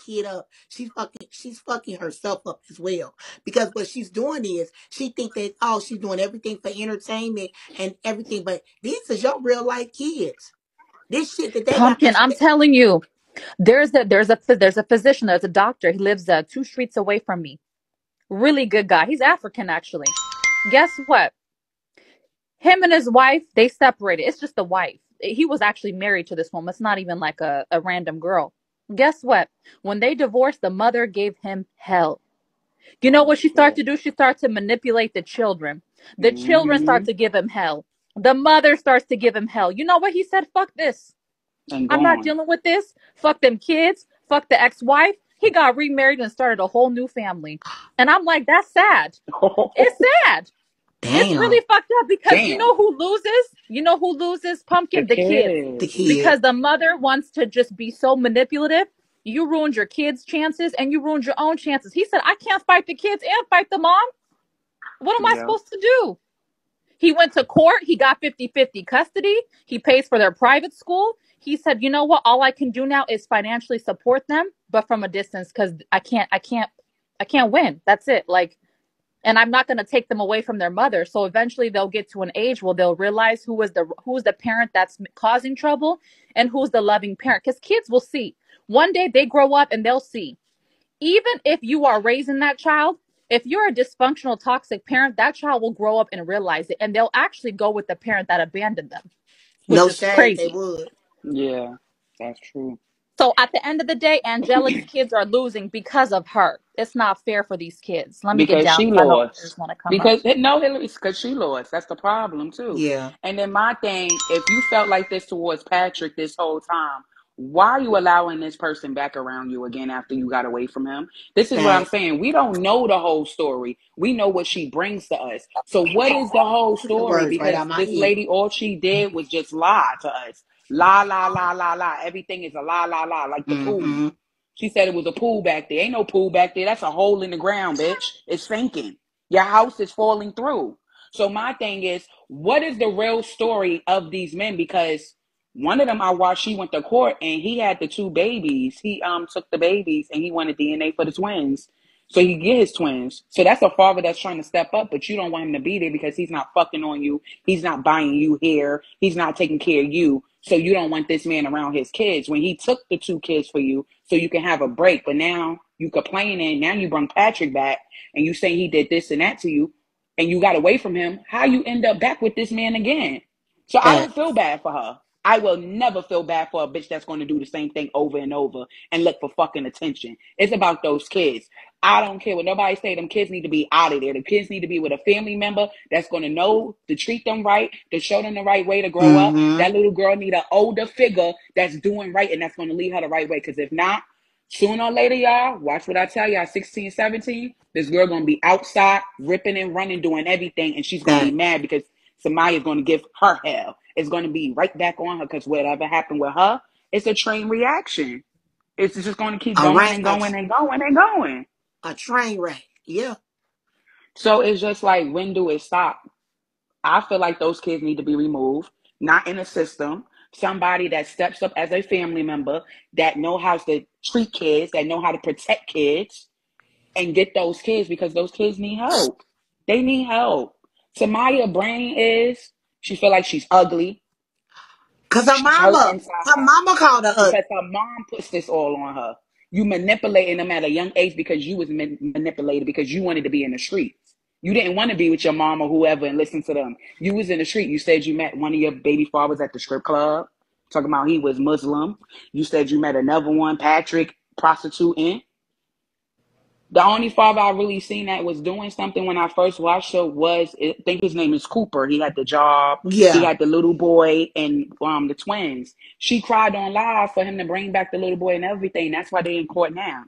kid up, she's fucking herself up as well. Because what she's doing is she think that she's doing everything for entertainment and everything, but these is your real life kids. This shit that they got Pumpkin, that I'm telling you, there's a physician, there's a doctor. He lives 2 streets away from me. Really good guy. He's African actually. Guess what? Him and his wife, they separated. It's just the wife. He was actually married to this woman. It's not even like a random girl. Guess what? When they divorced, the mother gave him hell. You know Oh what she started shit. to do? She started to manipulate the children. The children start Mm-hmm. to give him hell. The mother starts to give him hell. You know what he said? Fuck this. And I'm not gone. dealing with this. Fuck them kids. Fuck the ex-wife. He got remarried and started a whole new family. And I'm like, that's sad. It's sad. It's damn really fucked up because you know Damn. who loses? You know who loses? The Pumpkin, the kids. the kids. kid. Because the mother wants to just be so manipulative. You ruined your kids' chances and you ruined your own chances. He said, I can't fight the kids and fight the mom. What am I Yeah. supposed to do? He went to court. He got 50-50 custody. He pays for their private school. He said, you know what? All I can do now is financially support them, but from a distance because I can't win. That's it. Like, and I'm not going to take them away from their mother. So eventually they'll get to an age where they'll realize who's the parent that's causing trouble and who's the loving parent. Because kids will see. One day they grow up and they'll see. Even if you are raising that child, if you're a dysfunctional, toxic parent, that child will grow up and realize it. And they'll actually go with the parent that abandoned them, which No is shade, they crazy. would. Yeah. That's true. So at the end of the day, Angelica's kids are losing because of her. It's not fair for these kids. Let me get Because down she because I know lost. others want to come up. Because no, Hillary, because she lost. That's the problem too. Yeah. And then my thing, if you felt like this towards Patrick this whole time, why are you allowing this person back around you again after you got away from him? This is what I'm Fact. saying. We don't know the whole story. We know what she brings to us. So what is the whole Took the story? words right Because out my this head. lady, all she did was just lie to us. Lie, lie, lie, lie, lie. Everything is a lie, lie, lie, like the pool. Mm-hmm. She said it was a pool back there. Ain't no pool back there. That's a hole in the ground, bitch. It's sinking. Your house is falling through. So my thing is, what is the real story of these men? Because one of them I watched, she went to court and he had the two babies. He took the babies and he wanted DNA for the twins. So he get his twins. So that's a father that's trying to step up, but you don't want him to be there because he's not fucking on you. He's not buying you hair. He's not taking care of you. So you don't want this man around his kids when he took the two kids for you so you can have a break. But now you complaining. Now you bring Patrick back and you say he did this and that to you and you got away from him. How you end up back with this man again? So I Fact. don't feel bad for her. I will never feel bad for a bitch that's going to do the same thing over and over and look for fucking attention. It's about those kids. I don't care what nobody say. Them kids need to be out of there. The kids need to be with a family member that's going to know to treat them right, to show them the right way to grow up. Mm-hmm. That little girl need an older figure that's doing right and that's going to lead her the right way. Because if not, sooner or later, y'all, watch what I tell y'all, 16, 17, this girl going to be outside, ripping and running, doing everything. And she's going to be Fact. mad because somebody is going to give her hell. It's going to be right back on her because whatever happened with her, it's a train reaction. It's just going to keep A going rank and going and going and going. a train wreck. Yeah. So it's just like, when do it stop? I feel like those kids need to be removed, not in a system. Somebody that steps up as a family member that know how to treat kids, that know how to protect kids, and get those kids because those kids need help. They need help. Samaya brain is she feel like she's ugly. Cause her She's hurt mama, inside her mama called her ugly. because her mom puts this all on her. You manipulating them at a young age because you was manipulated because you wanted to be in the streets. You didn't want to be with your mom or whoever and listen to them. You was in the street. You said you met one of your baby fathers at the strip club, talking about he was Muslim. You said you met another one, Patrick, prostituting. The only father I really seen that was doing something when I first watched her was, I think his name is Cooper. He had the job. He Yeah. had the little boy and the twins. She cried on live for him to bring back the little boy and everything. That's why they in court now.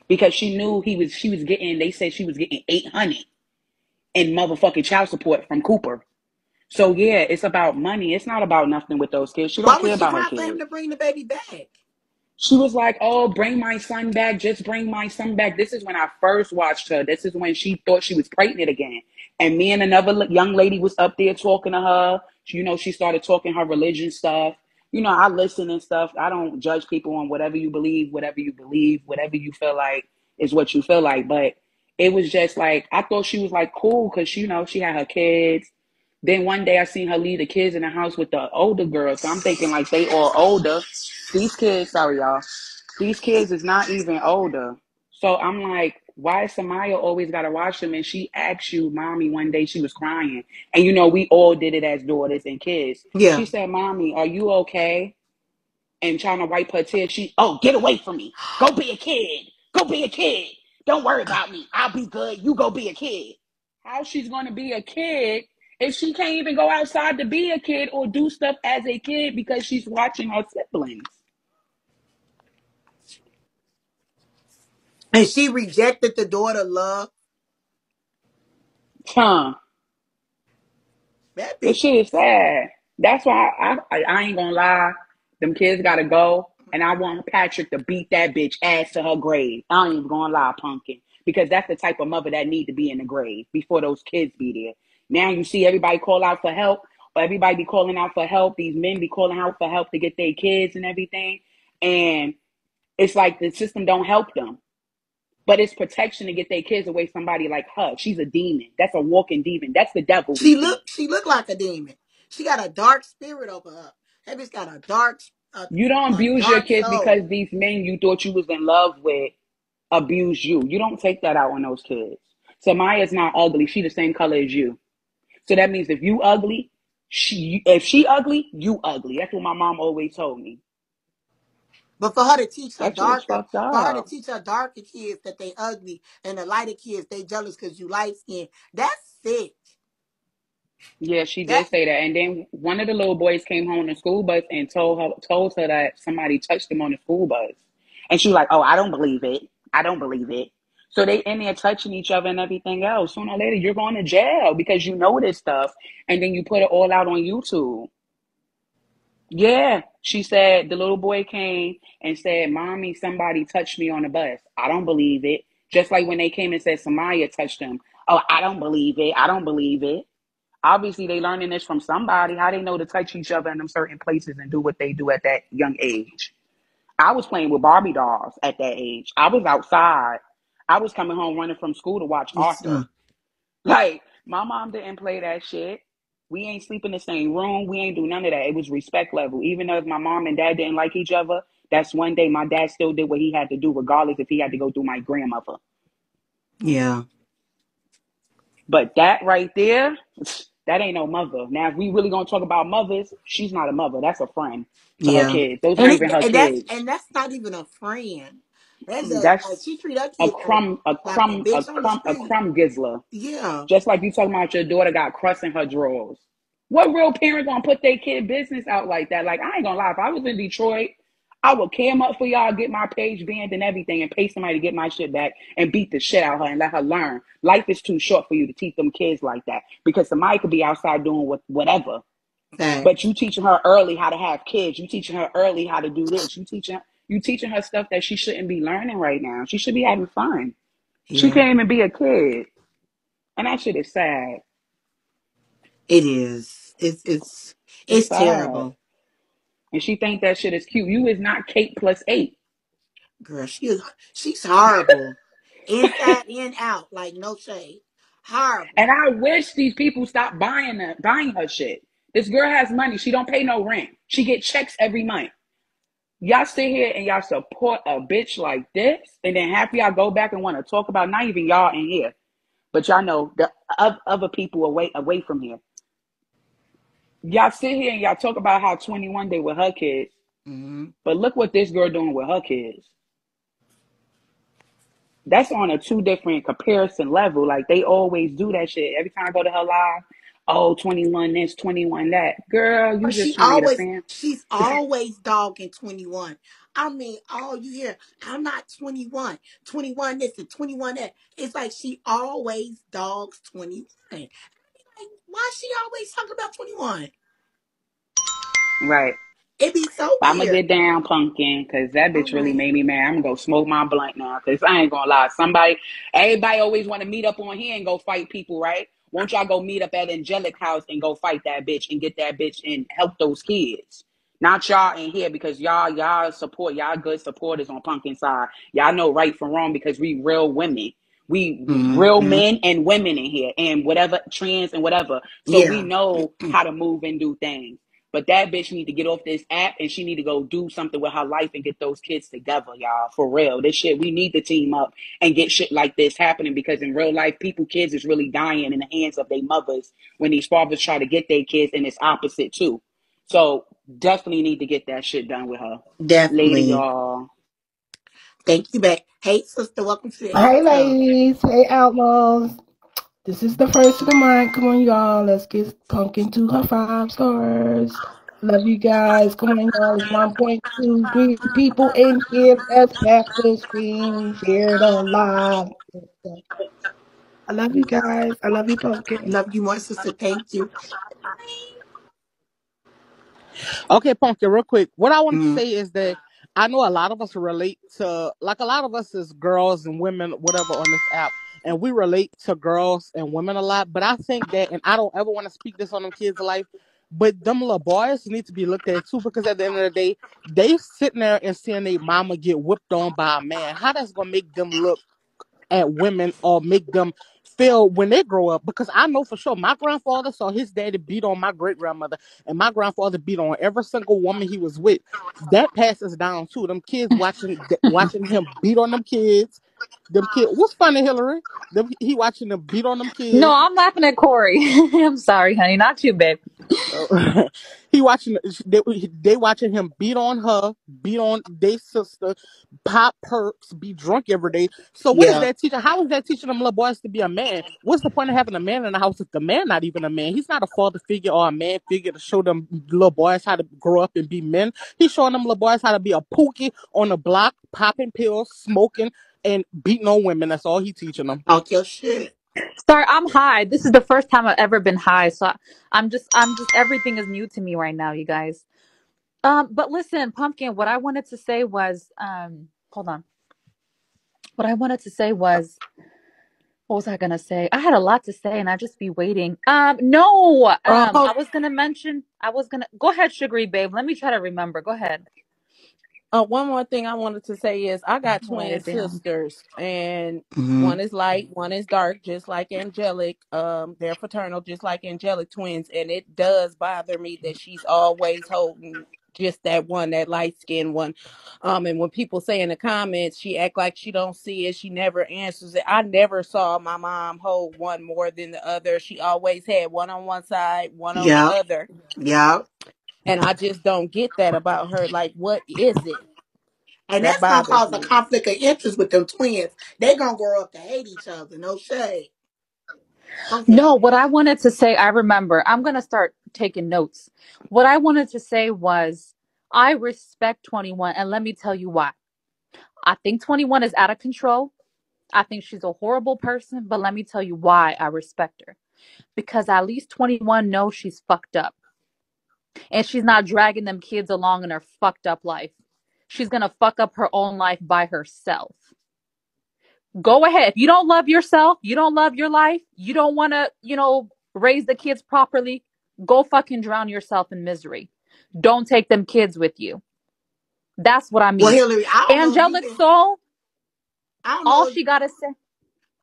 Because she knew she was getting, they said she was getting 800 in motherfucking child support from Cooper. So yeah, it's about money. It's not about nothing with those kids. She Why don't would care she about her cry for him kids. to bring the baby back? She was like, "Oh, bring my son back. Just bring my son back." This is when I first watched her. This is when she thought she was pregnant again. And me and another young lady was up there talking to her. She started talking her religion stuff. I listen and stuff. I don't judge people on whatever you believe, whatever you feel like is what you feel like. But it was just like, I thought she was like cool because, she had her kids. Then one day I seen her leave the kids in the house with the older girl. So I'm thinking like they all older. These kids, sorry y'all, these kids is not even older. So I'm like, why is Samaya always got to watch them? And she asked you, mommy, one day she was crying. And we all did it as daughters and kids. Yeah. She said, mommy, are you okay? And trying to wipe her tears. Oh, get away from me. Go be a kid. Go be a kid. Don't worry about me. I'll be good. You go be a kid. How she's going to be a kid if she can't even go outside to be a kid or do stuff as a kid because she's watching her siblings? And she rejected the daughter love. Huh. That This bitch. shit is sad. That's why I ain't gonna lie. Them kids gotta go, and I want Patrick to beat that bitch ass to her grave. I ain't even gonna lie, Pumpkin, because that's the type of mother that need to be in the grave before those kids be there. Now you see everybody call out for help, or everybody be calling out for help. These men be calling out for help to get their kids and everything, and it's like the system don't help them. But it's protection to get their kids away from somebody like her. She's a demon. That's a walking demon. That's the devil we see. She looked like a demon. She got a dark spirit over her. That bitch got You don't a abuse your dark kids soul. because these men you thought you was in love with abuse you. You don't take that out on those kids. Samaya's not ugly. She the same color as you. So that means if you ugly, if she ugly, you ugly. That's what my mom always told me. But for her to teach her That shit is darker, fucked for her to up. teach her darker kids that they ugly and the lighter kids they jealous because you light skin, that's sick. Yeah, she That did say that. And then one of the little boys came home on the school bus and told her that somebody touched him on the school bus. And she was like, oh, I don't believe it. I don't believe it. So they in there touching each other and everything else. Sooner or later, you're going to jail because you know this stuff. And then you put it all out on YouTube. Yeah. She said the little boy came and said, mommy, somebody touched me on the bus. I don't believe it. Just like when they came and said Samaya touched him. Oh, I don't believe it. I don't believe it. Obviously, they learning this from somebody. How they know to touch each other in them certain places and do what they do at that young age. I was playing with Barbie dolls at that age. I was outside. I was coming home running from school to watch it's Arthur. Like, my mom didn't play that shit. We ain't sleep in the same room. We ain't do none of that. It was respect level. Even though if my mom and dad didn't like each other, that's one day my dad still did what he had to do, regardless if he had to go through my grandmother. yeah, But that right there, that ain't no mother. Now, if we really gonna talk about mothers, she's not a mother. That's a friend to her yeah, kids. Those not even her kids. and that's not even a friend. That's just like That's she treat her a kids crumb, a like a crumb, a bitch on the crumb, a street. crumb gizzler. Yeah, Just like you talking about your daughter got crust in her drawers. What real parent gonna put their kid business out like that? Like, I ain't gonna lie. If I was in Detroit, I would cam up for y'all, get my page banned and everything, and pay somebody to get my shit back and beat the shit out of her and let her learn. Life is too short for you to teach them kids like that because somebody could be outside doing whatever. But facts. you teaching her early how to have kids. You teaching her early how to do this. You teaching her stuff that she shouldn't be learning right now. She should be having fun. She Yeah, can't even be a kid, and that shit is sad. it is. It's It's sad. terrible, And she think that shit is cute. You is not Kate plus 8. girl. She's horrible, inside and out. Like no shade, And horrible. I wish these people stop buying her shit. This girl has money. She don't pay no rent. She get checks every month. Y'all sit here and y'all support a bitch like this, and then half y'all go back and want to talk about not even y'all in here, but y'all know the other people away from here. Y'all sit here and y'all talk about how 21 day with her kids, Hmm. but look what this girl doing with her kids. That's on a two different comparison level. Like they always do that shit. Every time I go to her live, oh, 21 this, 21 that. Girl, you just married a fan. She's always dogging 21. I mean, all you hear, I'm not 21. 21 this and 21 that. It's like she always dogs 21. Like, why she always talking about 21? Right. It be so But I'm gonna weird. get down, Pumpkin, because that All bitch really right. made me mad. I'm gonna go smoke my blunt now, because I ain't gonna lie. Everybody always want to meet up on here and go fight people, right? Won't y'all go meet up at Angelic House and go fight that bitch and get that bitch and help those kids? Not y'all in here because y'all support, y'all good supporters on Pumpkin side. Y'all know right from wrong because we real women. We real Mm-hmm. men and women in here and whatever trans and whatever. So we Yeah. know how to move and do things. But that bitch need to get off this app and she need to go do something with her life and get those kids together, y'all. For real. This shit, we need to team up and get shit like this happening because in real life, kids is really dying in the hands of their mothers when these fathers try to get their kids, and it's opposite too. So definitely need to get that shit done with her. Later, Definitely. y'all. Thank you back. Hey, sister, welcome to the Hey, episode. ladies. Hey, outlaws. This is the first of the month. Come on, y'all. Let's get Pumpkin to her 5 stars. Love you guys. Come on, y'all. It's 1.2 people in here. Let's tap the screen. Share the live. I love you guys. I love you, Pumpkin. Love you more, sister. Thank you. Okay, Pumpkin, real quick. What I want to Mm-hmm. say is that I know a lot of us relate to, like, a lot of us as girls and women, whatever, on this app, and we relate to girls and women a lot. But I think that, and I don't ever want to speak this on them kids' life, but them little boys need to be looked at too, because at the end of the day, they sitting there and seeing their mama get whipped on by a man. How that's gonna make them look at women or make them feel when they grow up? Because I know for sure my grandfather saw his daddy beat on my great grandmother, and my grandfather beat on every single woman he was with. That passes down too. Them kids watching him beat on them kids. Them kids. What's funny, Hillary? He watching them beat on them No, kids. I'm laughing at Corey. I'm sorry, honey. Not you, babe. He watching they watching him beat on her, beat on their sister, pop perks, be drunk every day. So what is Yeah. that teaching? How is that teaching them little boys to be a man? What's the point of having a man in the house if the man not even a man? He's not a father figure or a man figure to show them little boys how to grow up and be men. He's showing them little boys how to be a pookie on the block, popping pills, smoking, and beating on women. That's all he teaching them. Talk your shit. Sorry, I'm high. This is the first time I've ever been high, so I'm just everything is new to me right now, you guys. But listen, Pumpkin, what I wanted to say was, hold on. What I wanted to say was, what was I gonna say? I had a lot to say, and I just be waiting. No, Hold I was gonna mention, I was gonna go ahead, sugary babe. Let me try to remember. Go ahead. One more thing I wanted to say is I got Write twin it down. sisters, and Mm-hmm. one is light, one is dark, just like Angelic. They're fraternal, just like Angelic twins, and it does bother me that she's always holding just that one, that light skinned one. And when people say in the comments she act like she don't see it, she never answers it. I never saw my mom hold one more than the other. She always had one side, one on the Yeah. other, Yeah. and I just don't get that about her. Like, what is it? And That that's gonna bothers cause a me. conflict of interest with them twins. They gonna grow up to hate each other. No shade. Okay. No, what I wanted to say, I remember. I'm gonna start taking notes. What I wanted to say was, I respect 21, and let me tell you why. I think 21 is out of control. I think she's a horrible person, but let me tell you why I respect her. Because at least 21 knows she's fucked up. And she's not dragging them kids along in her fucked up life. She's gonna fuck up her own life by herself. Go ahead. If you don't love yourself, you don't love your life, you don't wanna, raise the kids properly, go fucking drown yourself in misery. Don't take them kids with you. That's what I Well, mean. Hillary, I don't know if you've Angelic been. Soul, I don't all know if. she gotta say.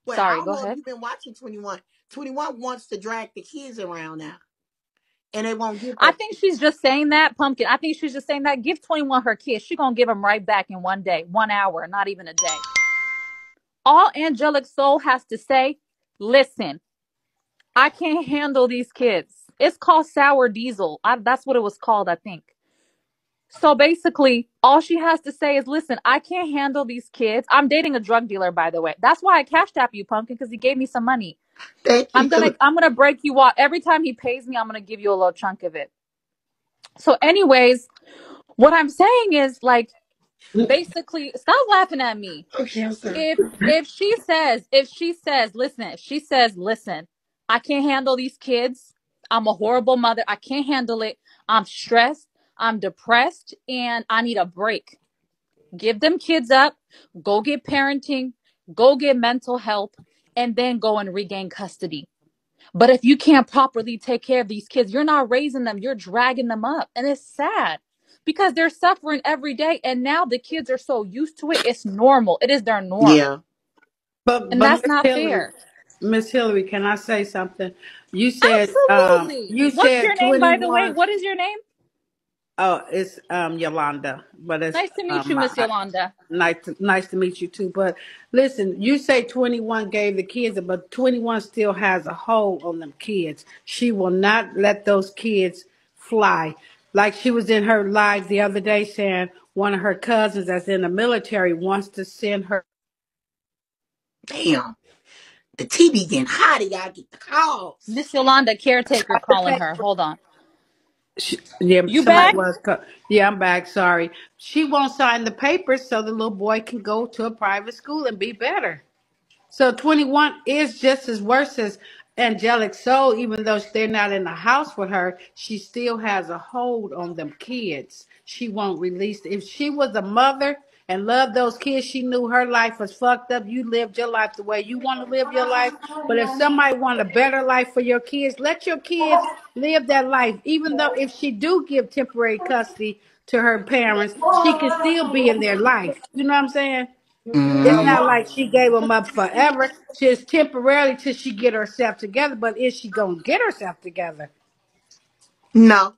Well, I Sorry, don't go know if ahead. you've been watching 21. 21 wants to drag the kids around now, and they won't give I her. think she's just saying that, Pumpkin. I think she's just saying that. Give 21 her kiss. She gonna give them right back in one day, 1 hour, not even a day. All Angelic Soul has to say, listen, I can't handle these kids. It's called Sour Diesel. That's what it was called, I think. So basically, all she has to say is, listen, I can't handle these kids. I'm dating a drug dealer, by the way. That's why I cashed app you, Pumpkin, because he gave me some money. Thank you, I'm gonna Hillary. I'm gonna break you off. Every time he pays me, I'm gonna give you a little chunk of it. So, anyways, what I'm saying is, like, basically, stop laughing at me. Okay, I'm sorry. If she says, listen, I can't handle these kids. I'm a horrible mother. I can't handle it. I'm stressed. I'm depressed, and I need a break. Give them kids up. Go get parenting. Go get mental health, and then go and regain custody. But if you can't properly take care of these kids, you're not raising them. You're dragging them up, and it's sad. because they're suffering every day. And now the kids are so used to it. It's normal. It is their norm. Yeah. And But that's not fair. Miss Hillary, can I say something? Absolutely. You What's your said name, by the way? 21. What is your name? Oh, it's Yolanda, but it's Nice to meet you, Miss Yolanda. nice to meet you too. But listen, you say 21 gave the kids, but 21 still has a hold on them kids. She will not let those kids fly. Like she was in her live the other day saying one of her cousins that's in the military wants to send her. Damn. The TV getting hot. Y'all get the calls. Miss Yolanda, caretaker The calling her. paper. Hold on. Yeah, You somebody back? was. Yeah, I'm back. Sorry. She won't sign the papers so the little boy can go to a private school and be better. So 21 is just as worse as Angelic Soul, even though they're not in the house with her, she still has a hold on them kids. She won't release. If she was a mother and loved those kids, she knew her life was fucked up. You lived your life the way you want to live your life. But if somebody want a better life for your kids, let your kids live that life. Even though if she do give temporary custody to her parents, she can still be in their life. You know what I'm saying? It's Mm-hmm. not like she gave them up forever. Just temporarily till she get herself together. But is she gonna get herself together? No.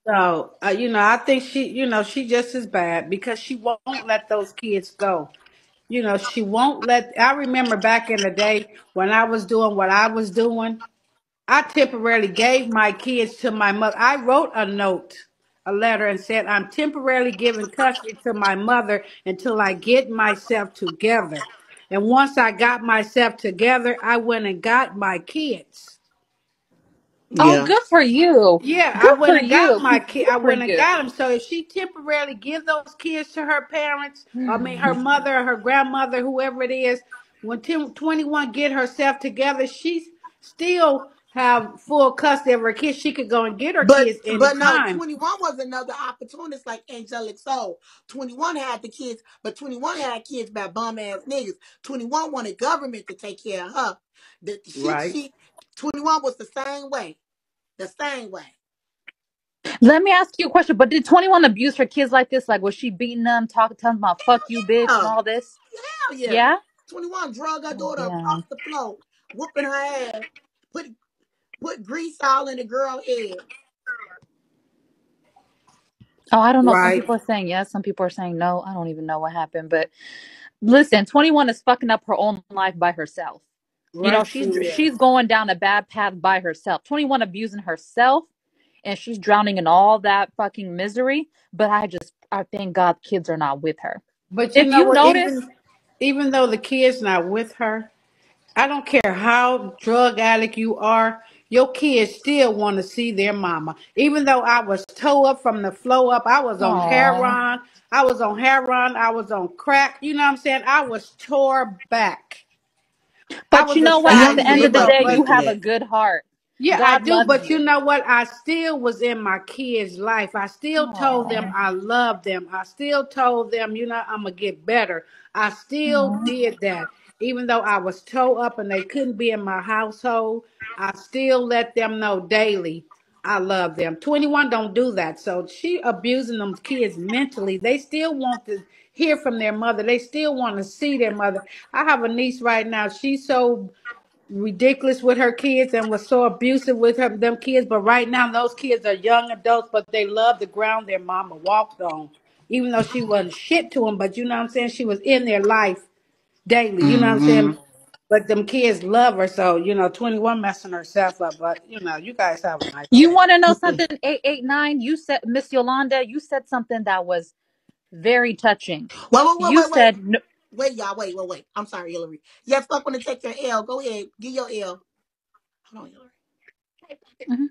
So I think she just as bad because she won't let those kids go. She won't let. I remember back in the day when I was doing what I was doing. I temporarily gave my kids to my mother. I wrote a letter, and said, I'm temporarily giving custody to my mother until I get myself together. And once I got myself together, I went and got my kids. Oh, Yeah. good for you. Yeah, I Good went for and got you. my kid. Good I for went and you. got them. So if she temporarily give those kids to her parents, I mean her mother or her grandmother, whoever it is, when 21 get herself together, she's still have full custody of her kids. She could go and get her But kids but no, anytime. 21 was another opportunist like Angelic Soul. 21 had the kids, but 21 had kids by bum ass niggas. 21 wanted government to take care of her. The Right. she 21 was the same way. The same way. Let me ask you a question. But did 21 abuse her kids like this? Like, was she beating them, talking to them about fuck you, bitch, and Oh, all this? hell yeah. Yeah? 21 drug her Oh, daughter across damn. the floor, whooping her ass, put put grease all in the girl head. Oh, I don't know. Some Right. people are saying yes. Some people are saying no. I don't even know what happened. But listen, 21 is fucking up her own life by herself. You know, Right. She she's is. going down a bad path by herself. 21 abusing herself, and she's drowning in all that fucking misery. But I thank God kids are not with her. But you If know you what? notice, Even though the kid's not with her, I don't care how drug addict you are, your kids still want to see their mama. Even though I was toe up from the flow up, I was on oh, heroin, I was on crack. You know what I'm saying? I was tore back. I but was you a know what? And At I size the need end of the zero, day, everybody you but to have a that. good heart. yeah, I God do, loves but you you. know what? I still was in my kids' life. I still told them Oh, I love them. I still told them, I'm gonna get better. I still did that. Even though I was toe up and they couldn't be in my household, I still let them know daily I love them. 21 don't do that. So she abusing them kids mentally. They still want to hear from their mother. They still want to see their mother. I have a niece right now. She's so ridiculous with her kids and was so abusive with them kids. But right now, those kids are young adults, but they love the ground their mama walked on, even though she wasn't shit to them. But you know what I'm saying? She was in their life daily. You know what I'm Mm-hmm. saying? But them kids love her, so 21 messing herself up. But you guys have a nice you day. want to know something? 889. You said, Miss Yolanda, you said something that was very touching. Wait, wait, wait, You wait, wait. said, no, Wait, y'all, wait, wait, wait. I'm sorry, Hillary. Yes, fuck want to take your L. Go ahead. Give your L. Hold on, Hillary. Mhm.